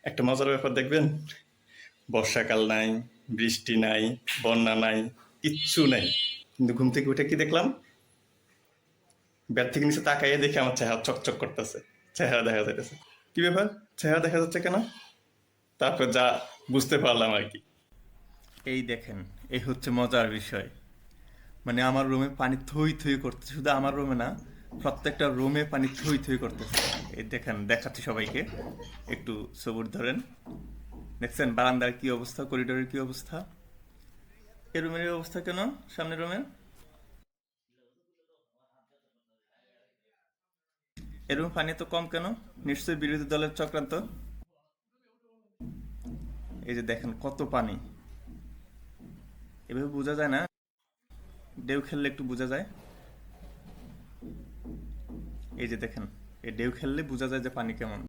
একটা মজার ব্যাপার দেখবেন, বর্ষাকাল নাই, বৃষ্টি নাই, বন্যা নাই, কিচ্ছু নাই, কিন্তু ঘুম থেকে উঠে কি দেখলাম, বেড থেকে নিচে তাকাইয়ে দেখে আমার চেহারা চকচক করতেছে, চেহারা দেখা যাইতেছে। কি ব্যাপার, চেহারা দেখা যাচ্ছে কেন? তারপর যা বুঝতে পারলাম আর কি। এই দেখেন, এই হচ্ছে মজার বিষয়। মানে আমার রুমে পানি থই থই করতেছে, শুধু আমার রুমে না, প্রত্যেকটা রুমে পানি থই থই করতেছে। এই দেখেন, দেখাচ্ছি সবাইকে, একটু সবুর ধরেন। দেখছেন বারান্দার কি অবস্থা, করিডোরের কি অবস্থা? এই রুমের এই অবস্থা কেন? সামনের রুমের এই রুমে পানি তো কম কেন? নিশ্চয়ই বিরোধী দলের চক্রান্ত। এই যে দেখেন কত পানি, এভাবে বোঝা যায় না, ঢেউ খেললে একটু বোঝা যায়। এই যে দেখেন, এই ঢেউ খেললে বোঝা যায় যে পানি কেমন।